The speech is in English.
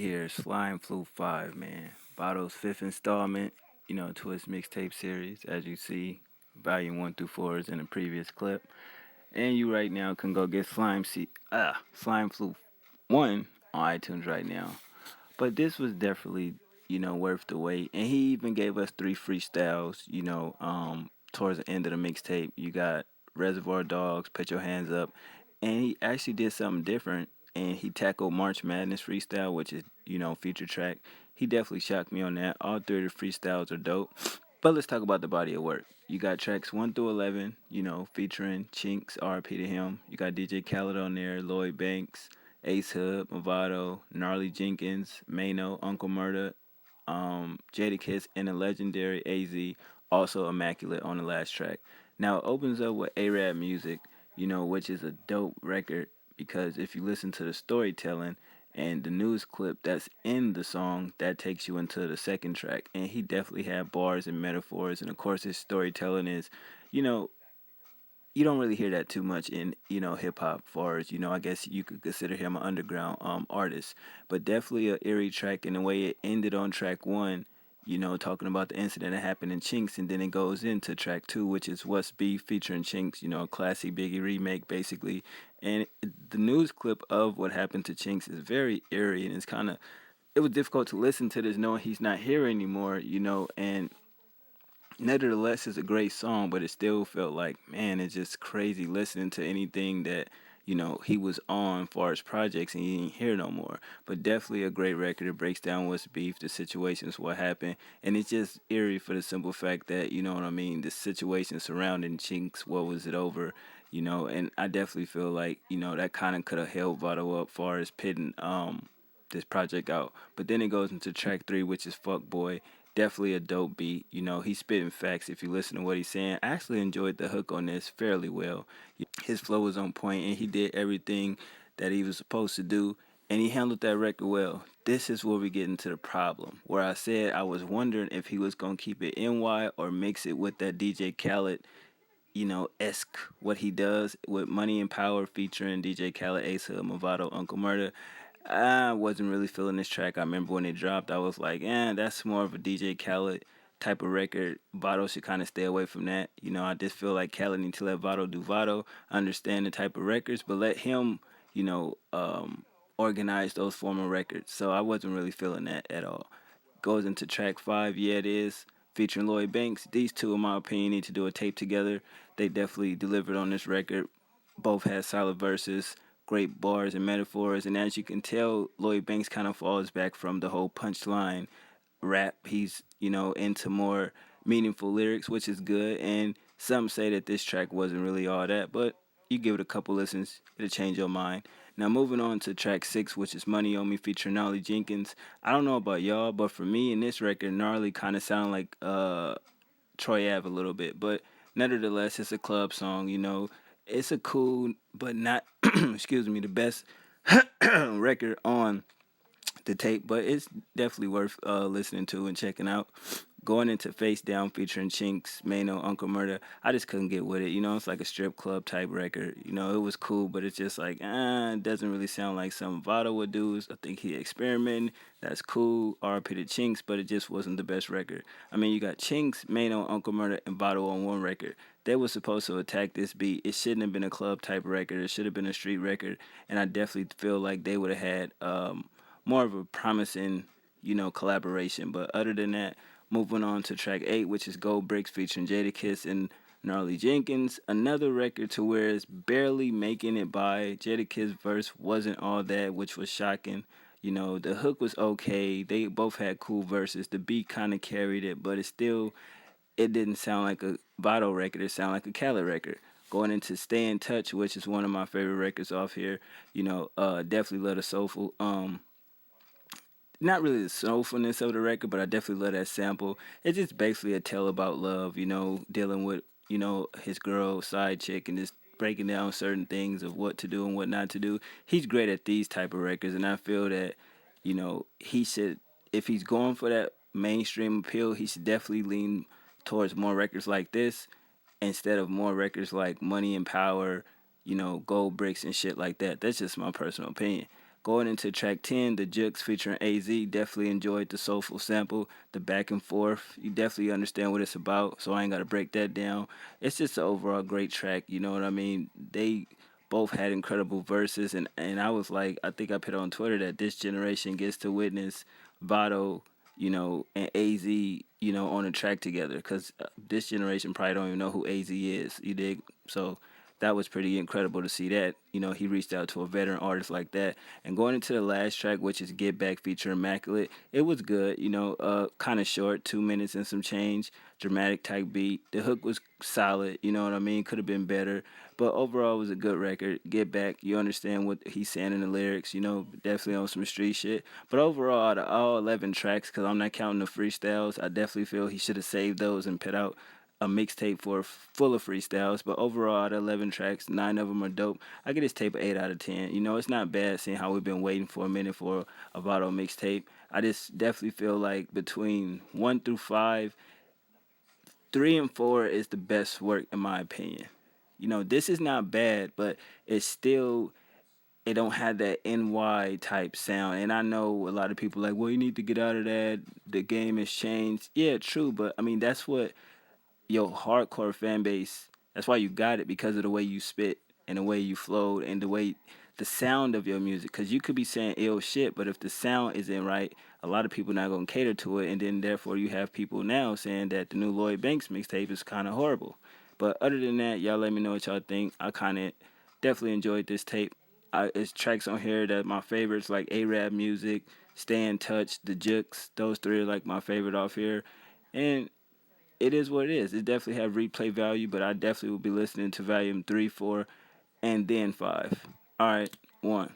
here, Slime Flu 5, man. Vado's fifth installment, to his mixtape series. As you see, volume 1 through 4 is in the previous clip. And you right now can go get Slime Flu 1 on iTunes right now. But this was definitely, worth the wait. And he even gave us 3 freestyles, towards the end of the mixtape. You got Reservoir Dogs, Put Your Hands Up. And he actually did something different. And he tackled March Madness freestyle, which is, feature track. He definitely shocked me on that. All 3 of the freestyles are dope. But let's talk about the body of work. You got tracks 1 through 11, featuring Chinks, RP to him. You got DJ Khaled on there, Lloyd Banks, Ace Hood, Vado, Gnarly Jenkins, Mano, Uncle Murda, Jadakiss, and the legendary AZ, also immaculate on the last track. Now it opens up with Arab music, which is a dope record because if you listen to the storytelling and the news clip that's in the song, that takes you into the second track. And he definitely had bars and metaphors, and of course his storytelling is, you know, you don't really hear that too much in hip hop. Far as I guess you could consider him an underground artist, but definitely a eerie track. And the way it ended on track 1, talking about the incident that happened in Chinks, and then it goes into track 2, which is What's Beef featuring Chinks. A classic Biggie remake basically. And the news clip of what happened to Chinks is very eerie, and it was difficult to listen to this knowing he's not here anymore. And nevertheless, it's a great song, but it still felt like, man, it's just crazy listening to anything that he was on far as projects and you didn't hear no more. But definitely a great record. It breaks down what's beef, the situations, what happened, and it's just eerie for the simple fact that what I mean. The situation surrounding Chinks, what was it over? And I definitely feel like that kind of could have held Vado up far as pitting this project out. But then it goes into track 3, which is Fuck Boy. Definitely a dope beat. He's spitting facts if you listen to what he's saying. I actually enjoyed the hook on this fairly well. His flow was on point and he did everything that he was supposed to do, and he handled that record well. This is where we get into the problem, where I said I was wondering if he was going to keep it NY or mix it with that DJ Khaled, esque what he does with Money and Power featuring DJ Khaled, Ace Hood, Movado, Uncle Murder. I wasn't really feeling this track. I remember when it dropped, I was like, that's more of a DJ Khaled type of record. Vado should kind of stay away from that. I just feel like Khaled needs to let Vado do Vado, understand the type of records, but let him, you know, um, organize those former records. So I wasn't really feeling that at all. Goes into track 5, yeah, it is, featuring Lloyd Banks. These two, in my opinion, need to do a tape together. They definitely delivered on this record. Both had solid verses, great bars and metaphors, and as you can tell, Lloyd Banks kind of falls back from the whole punchline rap. He's, into more meaningful lyrics, which is good. And some say that this track wasn't really all that, but you give it a couple listens, it'll change your mind. Now moving on to track 6, which is Money on Me featuring Gnarly Jenkins. I don't know about y'all, but for me in this record, Gnarly kind of sounded like Troy Ave a little bit, but nevertheless, it's a club song. It's a cool, but not, excuse me, the best record on the tape, but it's definitely worth listening to and checking out. Going into Face Down featuring Chinks, Mano, Uncle Murder, I just couldn't get with it. It's like a strip club type record. It was cool, but it's just like, it doesn't really sound like something Vado would do. I think he experimenting. That's cool. RP to Chinks, but it just wasn't the best record. I mean, you got Chinks, Mano, Uncle Murder, and Vado on one record. They were supposed to attack this beat. It shouldn't have been a club type record. It should have been a street record, and I definitely feel like they would have had more of a promising, collaboration. But other than that, moving on to track 8, which is Gold Bricks featuring Jadakiss and Gnarly Jenkins. Another record to where it's barely making it by. Jadakiss' verse wasn't all that, which was shocking. The hook was okay. They both had cool verses. The beat kind of carried it, but it didn't sound like a Vado record. It sounded like a Khaled record. Going into Stay in Touch, which is one of my favorite records off here. Definitely love the soulful not really the soulfulness of the record, but I definitely love that sample. It's just basically a tale about love, dealing with, his girl, side chick, and just breaking down certain things of what to do and what not to do. He's great at these type of records, and I feel that, he should, if he's going for that mainstream appeal, he should definitely lean towards more records like this instead of more records like Money and Power, Gold Bricks and shit like that. That's just my personal opinion. Going into track 10, the Jukes featuring AZ, definitely enjoyed the soulful sample, the back and forth. You definitely understand what it's about, so I ain't got to break that down. It's just an overall great track, you know what I mean? They both had incredible verses, and I was like, I think I put on Twitter that this generation gets to witness Vado, and AZ, on a track together, because this generation probably don't even know who AZ is, you dig? So that was pretty incredible to see that. He reached out to a veteran artist like that. And going into the last track, which is Get Back featuring Immaculate, it was good, kind of short, 2 minutes and some change, dramatic type beat. The hook was solid, you know what I mean? Could have been better. But overall, it was a good record. Get Back, you understand what he's saying in the lyrics, definitely on some street shit. But overall, out of all 11 tracks, because I'm not counting the freestyles, I definitely feel he should have saved those and put out a mixtape full of freestyles. But overall, out of 11 tracks, 9 of them are dope. I get this tape an 8 out of 10. It's not bad seeing how we've been waiting for a minute for a Vado mixtape. I just definitely feel like between 1 through 5, 3 and 4 is the best work in my opinion. This is not bad, but it's still, it don't have that NY type sound. And I know a lot of people like, well, you need to get out of that. The game has changed. Yeah, true, but I mean that's what your hardcore fan base, that's why you got it, because of the way you spit and the way you flowed and the sound of your music. Because you could be saying ill shit, but if the sound isn't right, a lot of people not gonna cater to it, and then therefore you have people now saying that the new Lloyd Banks mixtape is kind of horrible. But other than that, y'all let me know what y'all think. I kind of definitely enjoyed this tape. It's tracks on here that my favorites, like Arab music, Stay in Touch, The Jukes. Those three are like my favorite off here. And it is what it is. It definitely have replay value, but I definitely will be listening to volume 3, 4, and then 5. All right, 1.